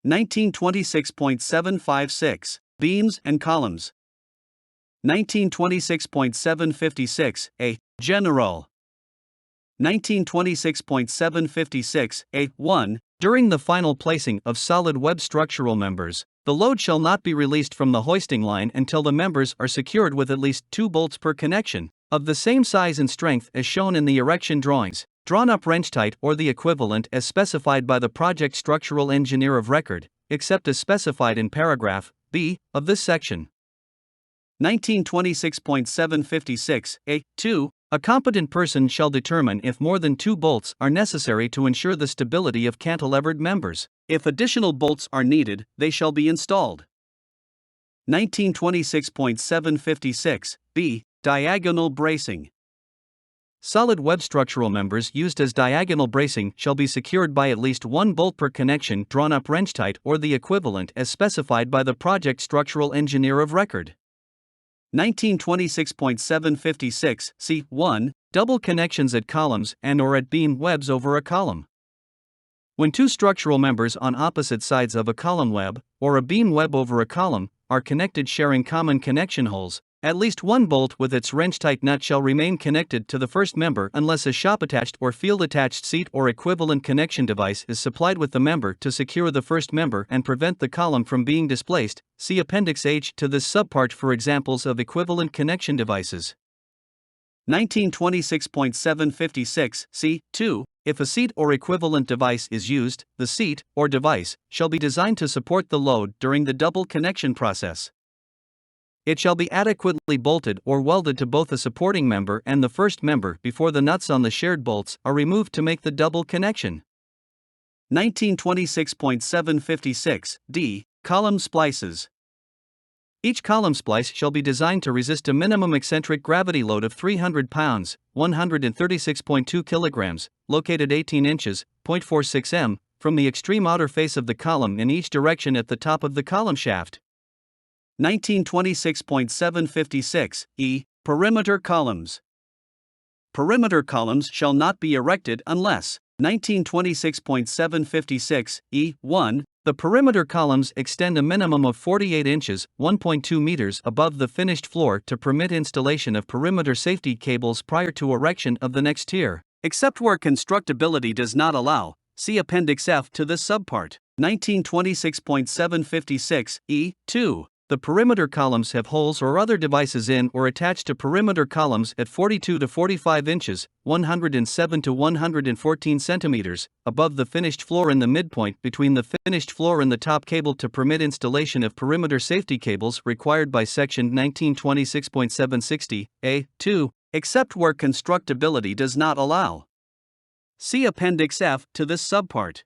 1926.756, Beams and columns. 1926.756, A. General. 1926.756, A.1. During the final placing of solid web structural members, the load shall not be released from the hoisting line until the members are secured with at least 2 bolts per connection, of the same size and strength as shown in the erection drawings, drawn up wrench tight or the equivalent as specified by the project structural engineer of record, except as specified in paragraph B of this section. 1926.756, A.2. A competent person shall determine if more than 2 bolts are necessary to ensure the stability of cantilevered members. If additional bolts are needed, they shall be installed. 1926.756, B. Diagonal bracing. Solid web structural members used as diagonal bracing shall be secured by at least 1 bolt per connection drawn up wrench tight or the equivalent as specified by the project structural engineer of record. 1926.756, C.1. Double connections at columns and or at beam webs over a column. When 2 structural members on opposite sides of a column web, or a beam web over a column, are connected sharing common connection holes, at least 1 bolt with its wrench-tight nut shall remain connected to the first member unless a shop-attached or field-attached seat or equivalent connection device is supplied with the member to secure the first member and prevent the column from being displaced. See Appendix H to this subpart for examples of equivalent connection devices. 1926.756, C.2. If a seat or equivalent device is used, the seat, or device, shall be designed to support the load during the double connection process. It shall be adequately bolted or welded to both the supporting member and the first member before the nuts on the shared bolts are removed to make the double connection. 1926.756, D. Column splices. Each column splice shall be designed to resist a minimum eccentric gravity load of 300 pounds, 136.2 kilograms, located 18 inches, 0.46 m, from the extreme outer face of the column in each direction at the top of the column shaft. 1926.756, E. Perimeter columns. Perimeter columns shall not be erected unless 1926.756, E.1. The perimeter columns extend a minimum of 48 inches, 1.2 meters above the finished floor to permit installation of perimeter safety cables prior to erection of the next tier, except where constructability does not allow. See Appendix F to this subpart. 1926.756, E.2. The perimeter columns have holes or other devices in or attached to perimeter columns at 42 to 45 inches, 107 to 114 centimeters, above the finished floor in the midpoint between the finished floor and the top cable to permit installation of perimeter safety cables required by Section 1926.760, A.2, except where constructability does not allow. See Appendix F to this subpart.